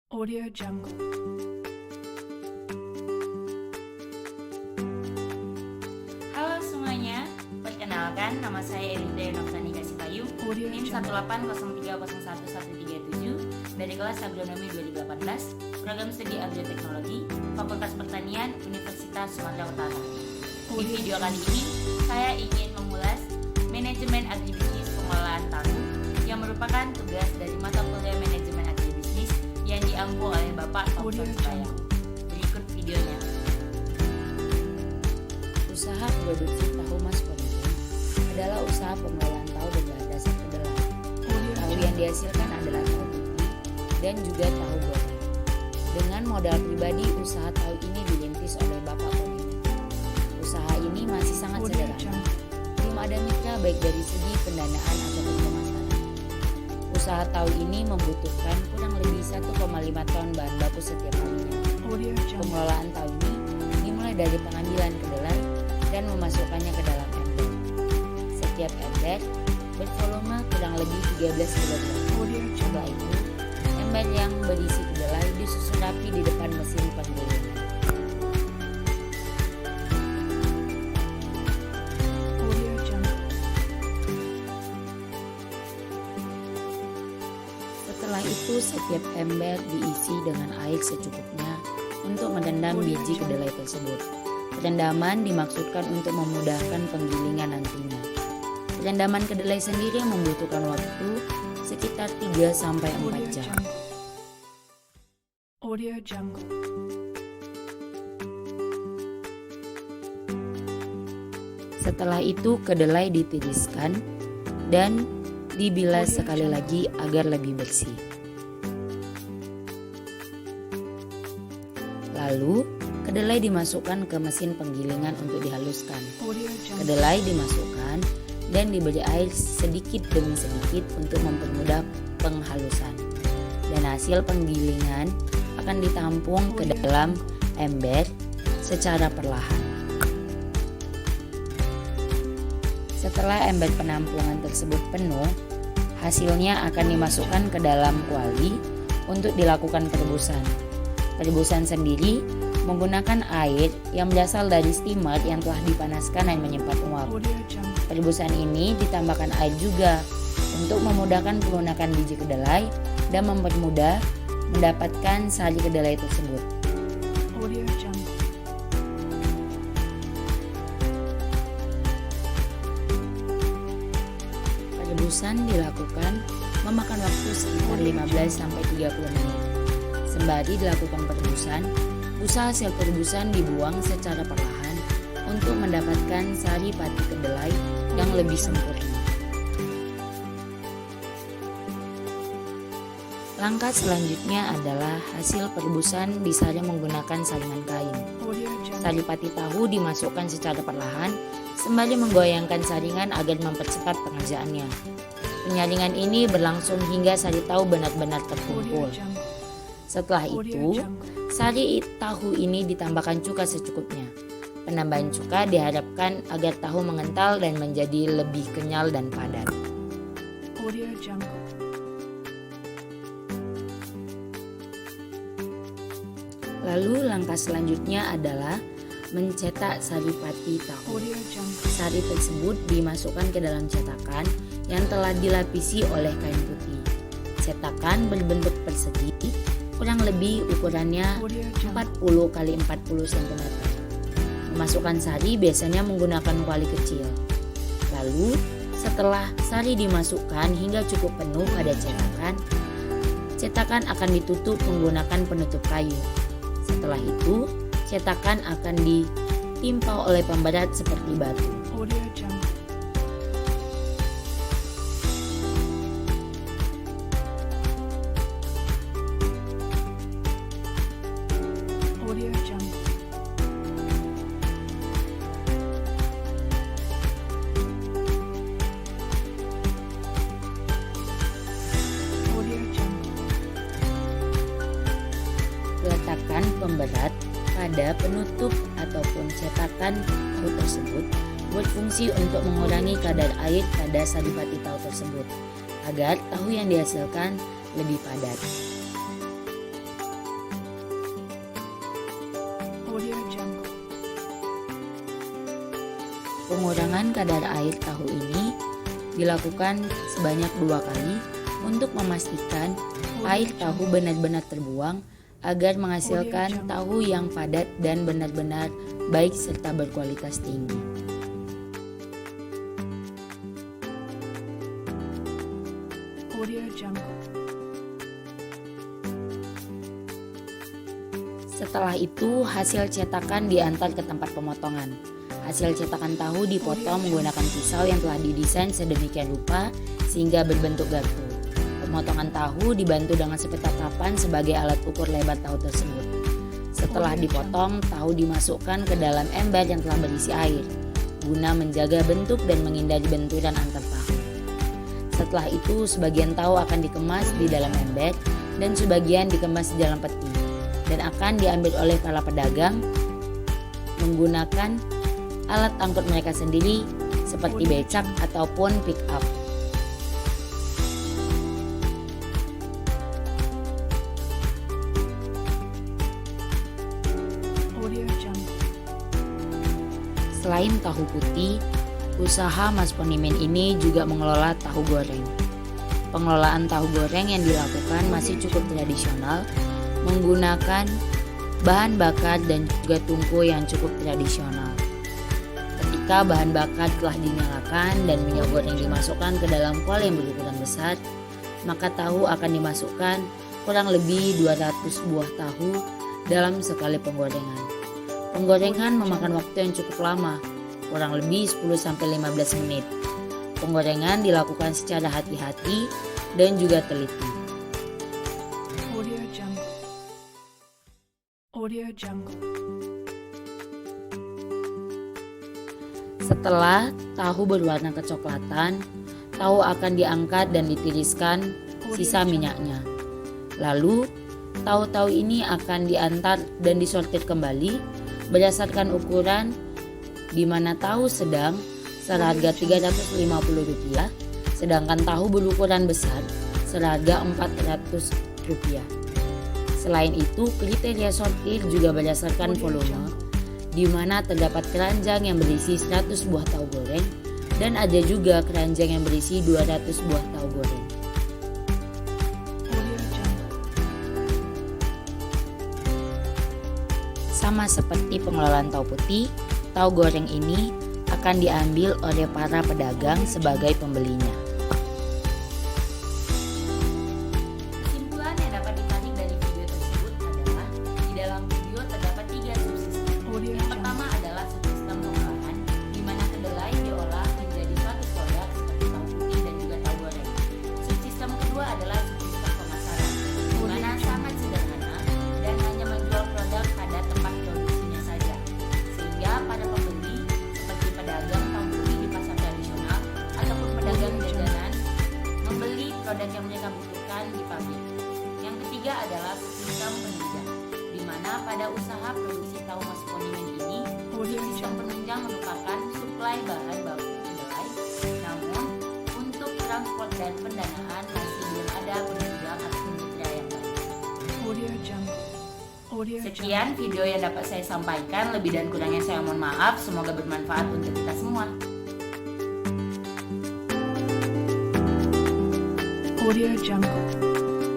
Audio Jungle. Halo semuanya, perkenalkan nama saya Elinda Noksani Kasipayu, NIM 180301137 dari kelas Agronomi 2018, Program Studi Agroteknologi, Fakultas Pertanian, Universitas Sumatera Utara. Di video kali ini, saya ingin mengulas manajemen agribisnis pengolahan tahu yang merupakan tugas dari mata kuliah manajemen agribisnis yang diampu oleh Bapak Taufik Subayang. Berikut videonya. Usaha produksi tahu Mas Ponirin adalah usaha pengolahan tahu berbahan dasar kedelai. Tahu yang dihasilkan adalah tahu putih dan juga tahu goreng. Dengan modal pribadi, usaha tahu ini dirintis oleh Bapak Ponirin. Usaha ini masih sangat sederhana. Belum ada mitra baik dari segi pendanaan ataupun pemasaran. Usaha tahu ini membutuhkan kurang lebih 1,5 ton bahan baku setiap harinya. Pengelolaan tahu ini dimulai dari pengambilan kedelai dan memasukkannya ke dalam ember. Setiap ember bervolume kurang lebih 13 kg. Setelah itu, ember yang berisi kedelai disusun rapi di depan mesin penggiling. Setelah itu, setiap ember diisi dengan air secukupnya untuk merendam biji kedelai tersebut. Perendaman dimaksudkan untuk memudahkan penggilingan nantinya. Perendaman kedelai sendiri membutuhkan waktu sekitar 3-4 jam. Audio Jungle. Setelah itu, kedelai ditiriskan dan dibilas sekali lagi agar lebih bersih. Lalu, kedelai dimasukkan ke mesin penggilingan untuk dihaluskan. Kedelai dimasukkan dan diberi air sedikit demi sedikit untuk mempermudah penghalusan. Dan hasil penggilingan akan ditampung ke dalam ember secara perlahan. Setelah ember penampungan tersebut penuh, hasilnya akan dimasukkan ke dalam kuali untuk dilakukan perebusan. Perebusan sendiri menggunakan air yang berasal dari steamer yang telah dipanaskan dan menyempat uap. Perebusan ini ditambahkan air juga untuk memudahkan pelunakan biji kedelai dan mempermudah mendapatkan sari kedelai tersebut. Perebusan dilakukan memakan waktu sekitar 15-30 menit. Sembari dilakukan perebusan, busa hasil perebusan dibuang secara perlahan untuk mendapatkan sari pati kedelai yang lebih sempurna. Langkah selanjutnya adalah hasil perebusan disaring menggunakan saringan kain. Sari pati tahu dimasukkan secara perlahan sembari menggoyangkan saringan agar mempercepat pengerjaannya. Penyaringan ini berlangsung hingga sari tahu benar-benar terkumpul. Setelah itu, sari tahu ini ditambahkan cuka secukupnya. Penambahan cuka diharapkan agar tahu mengental dan menjadi lebih kenyal dan padat. Lalu langkah selanjutnya adalah mencetak sari pati tahu. Sari tersebut dimasukkan ke dalam cetakan yang telah dilapisi oleh kain putih. Cetakan berbentuk persegi, kurang lebih ukurannya 40 x 40 cm. Memasukkan sari biasanya menggunakan kuali kecil. Lalu setelah sari dimasukkan hingga cukup penuh pada cetakan, cetakan akan ditutup menggunakan penutup kayu. Setelah itu, cetakan akan ditimpa oleh pemberat seperti batu. Letakkan pemberat pada penutup ataupun cetakan tahu tersebut berfungsi untuk mengurangi kadar air pada sari pati tahu tersebut agar tahu yang dihasilkan lebih padat. Pengurangan kadar air tahu ini dilakukan sebanyak 2 kali untuk memastikan air tahu benar-benar terbuang agar menghasilkan tahu yang padat dan benar-benar baik serta berkualitas tinggi. Setelah itu, hasil cetakan diantar ke tempat pemotongan. Hasil cetakan tahu dipotong menggunakan pisau yang telah didesain sedemikian rupa sehingga berbentuk garpu. Pemotongan tahu dibantu dengan sepetak papan sebagai alat ukur lebar tahu tersebut. Setelah dipotong, tahu dimasukkan ke dalam ember yang telah berisi air, guna menjaga bentuk dan menghindari benturan antar tahu. Setelah itu, sebagian tahu akan dikemas di dalam ember dan sebagian dikemas di dalam peti, dan akan diambil oleh para pedagang menggunakan alat angkut mereka sendiri seperti becak ataupun pick up. Selain tahu putih, usaha Mas Ponimen ini juga mengelola tahu goreng. Pengelolaan tahu goreng yang dilakukan masih cukup tradisional, menggunakan bahan bakar dan juga tungku yang cukup tradisional. Ketika bahan bakar telah dinyalakan dan minyak goreng dimasukkan ke dalam kuali yang berukuran besar, maka tahu akan dimasukkan kurang lebih 200 buah tahu dalam sekali penggorengan. Penggorengan memakan waktu yang cukup lama, kurang lebih 10-15 menit. Penggorengan dilakukan secara hati-hati dan juga teliti. Setelah tahu berwarna kecoklatan, tahu akan diangkat dan ditiriskan sisa minyaknya. Lalu, tahu-tahu ini akan diantar dan disortir kembali berdasarkan ukuran, di mana tahu sedang seharga Rp350, sedangkan tahu berukuran besar seharga Rp400. Selain itu, kriteria sortir juga berdasarkan volume, di mana terdapat keranjang yang berisi 100 buah tahu goreng dan ada juga keranjang yang berisi 200 buah tahu goreng. Sama seperti pengelolaan tahu putih, tahu goreng ini akan diambil oleh para pedagang sebagai pembelinya. Kesimpulan yang dapat ditarik dari video tersebut adalah di dalam video terdapat 3 subsistem. Yang pertama adalah subsistem pengolahan, di mana kedelai diolah menjadi suatu produk seperti tahu putih dan juga tahu goreng. Subsistem kedua adalah subsistem pemasaran, di mana sangat sederhana dan hanya menjual produk pada tempat produksinya saja, sehingga para pembeli seperti pedagang tahu putih di pasar tradisional ataupun pedagang jajanan membeli produk yang mereka butuhkan di pabrik. Yang ketiga adalah sistem penunjang, di mana pada usaha produksi tahu Mas Ponimen ini, sistem penunjang merupakan suplai bahan baku kedelai, namun untuk transport dan pendanaan masih belum ada penunjang atau mitra yang baik. Sekian video yang dapat saya sampaikan, lebih dan kurangnya saya mohon maaf, semoga bermanfaat untuk kita semua. Audio Jungle.